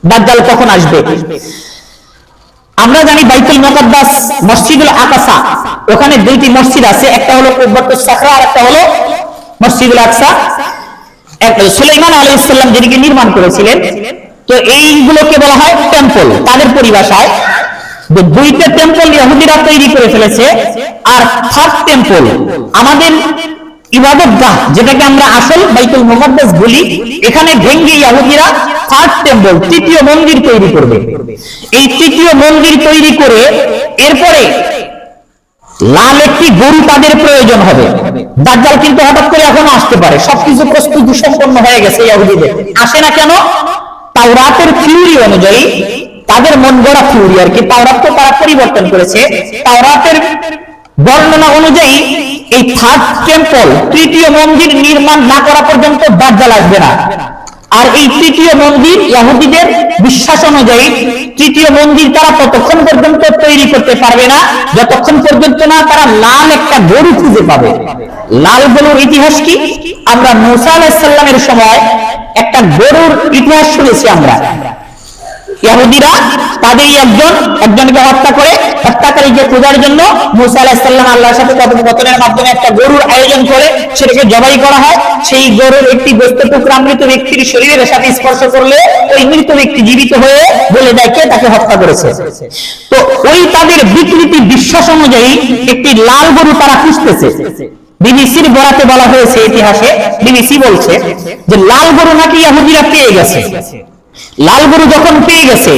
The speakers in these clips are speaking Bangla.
দাজ্জাল কখন আসবে। আমরা জানি বাইতুল মুকাদ্দাস, মসজিদুল আকসা, ওখানে দুইটি মসজিদ আছে, একটা হলো কুব্বাতুস সাখরা আর একটা হলো মসজিদুল আকসা। সুলাইমান আলাইহিস সালাম যেটিকে নির্মাণ করেছিলেন, তো এইগুলোকে বলা হয় টেম্পল তাদের পরিভাষায়। যে দুইটা টেম্পল ইহুদিরা তৈরি করে ফেলেছে, আর থার্ড টেম্পল আমাদের ইবাদতগাহ, যেটাকে আমরা আসল বাইতুল মুকাদ্দাস বলি, এখানে ভেঙে ইহুদিরা থার্ড টেম্পল, তৃতীয় মন্দির তৈরি করবে। এই তৃতীয় মন্দির তৈরি করে এরপরে লাল একটি গরু তাদের প্রয়োজন হবে। দাজ্জাল কিন্তু হঠাৎ করে এখনো আসতে পারে, সবকিছু প্রস্তুতি সম্পন্ন হয়ে গেছে ইহুদিদের, আসে না কেন? তাওরাতের থিওরি অনুযায়ী, তাদের মন গড়া থিওরি আর কি, তাওরাত তো তারা পরিবর্তন করেছে, তাওরাতের বর্ণনা অনুযায়ী এই থার্ড টেম্পল, তৃতীয় মন্দির নির্মাণ না করা পর্যন্ত দাজ্জাল আসবে না। আর এই তৃতীয় মন্দির ইহুদিদের বিশ্বাস অনুযায়ী তৃতীয় মন্দির তারা ততক্ষণ পর্যন্ত তৈরি করতে পারবে না যতক্ষণ পর্যন্ত না তারা লাল একটা গরু খুঁজে পাবে। লাল গরুর ইতিহাস কি? আমরা মূসা আলাইহিস সালামের সময় একটা গরুর ইতিহাস শুনেছি আমরা। ইহুদিরা তাদেরই একজনকে হত্যা করে, হত্যাকারীকে খোঁজার জন্য মূসা আলাইহিস সালাম আল্লাহর সাথে কথোপকথনের মাধ্যমে একটা গরুর আয়োজন করে সেটাকে জবাই করা হয়। সেই গরুর একটি গোশত টুকরা মৃত ব্যক্তির শরীরের সাথে স্পর্শ করলে ওই মৃত ব্যক্তি জীবিত হয়ে বলে দেয় কে তাকে হত্যা করেছে। তো ওই তাদের বিকৃতি বিশ্বাস অনুযায়ী একটি লাল গরু তারা খুঁজতেছে। বিবিসির বরাতে বলা হয়েছে, ইতিহাসে বিবিসি বলছে যে লাল গরু নাকি ইহুদিরা পেয়ে গেছে। লাল গরু যখন পেয়ে গেছে,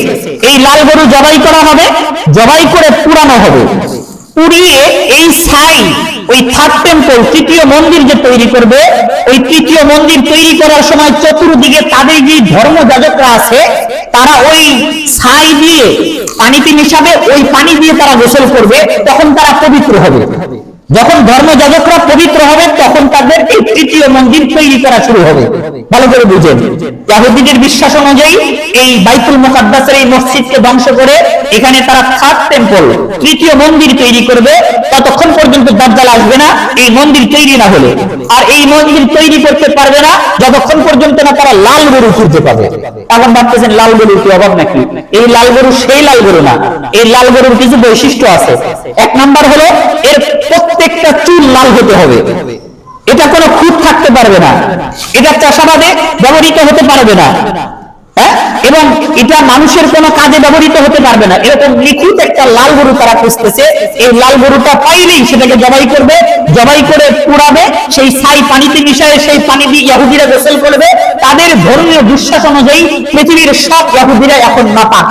এই লাল গরু জবাই করা হবে, জবাই করে পুরানো হবে, পুড়িয়ে এই ছাই ওই থার্ড টেম্পল, তৃতীয় মন্দির যে তৈরি করবে, ওই তৃতীয় মন্দির তৈরি করার সময় চতুর্দিকে তাদের যে ধর্মযাজকরা আছে তারা ওই ছাই দিয়ে পানিতে মিশাবে, ওই পানি দিয়ে তারা গোসল করবে, তখন তারা পবিত্র হবে। যখন ধর্মযাজকরা পবিত্র হবে তখন তাদের এই তৃতীয় মন্দির তৈরি করা শুরু হবে। ভালো করে বুঝেন, ইহুদিদের বিশ্বাস অনুযায়ী এই বাইতুল মুকাদ্দাসের এই মসজিদকে ধ্বংস করে এখানে তারা থার্ড টেম্পল, তৃতীয় মন্দির তৈরি করবে। ততক্ষণ পর্যন্ত দাজ্জাল আসবে না এই মন্দির তৈরি না হলে। আর এই মন্দির তৈরি করতে পারবে না যতক্ষণ পর্যন্ত না তারা লাল গরু খুঁজতে পাবে। এখন ভাবতেছেন লাল গরুর কি অভাব নাকি? এই লাল গরু সেই লাল গরু না, এই লাল গরুর কিছু বৈশিষ্ট্য আছে। এক নাম্বার হলো এর প্রত্যেকটা চুল লাল হতে হবে, এটা কোনো খুঁত থাকতে পারবে না, এটা চাষাবাদে ব্যবহৃত হতে পারবে না, এবং এটা মানুষের কোনো কাজে ব্যবহৃত হতে পারবে না। এরকম নিখুঁত একটা লাল গরু তারা খুঁজতেছে। এই লাল গরুটা পাইলেই সেটাকে জবাই করবে, জবাই করে পুড়াবে, সেই ছাই পানিতে মিশায় সেই পানি দিয়ে ইহুদিরা গোসল করবে। তাদের ধর্মীয় বিশ্বাস অনুযায়ী পৃথিবীর সব ইহুদিরা এখন নাপাক।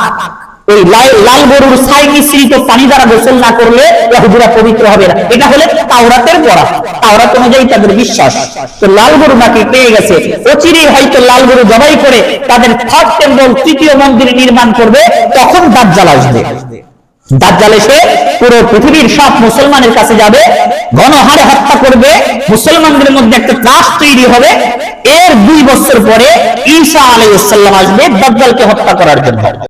ওই লাল গরুর ছাই মিশ্রিত পানি দ্বারা গোসল না করলে ইহুদিরা পবিত্র হবে না। এটা হলে তাওরাতের পড়া, তাওরাত অনুযায়ী তাদের বিশ্বাস। তো লাল গরু নাকি পেয়ে গেছে, অচিরেই হয়তো লাল গরু জবাই করে তাদের থার্ড টেম্পল, তৃতীয় মন্দির নির্মাণ করবে, তখন দাজ্জাল আসবে। দাজ্জাল এসে পুরো পৃথিবীর সব মুসলমানের কাছে যাবে, গণহারে হত্যা করবে, মুসলমানদের মধ্যে একটা ত্রাস তৈরি হবে। এর 2 বছর পরে ঈসা আলাইহিস সালাম আসবে দাজ্জালকে হত্যা করার জন্য।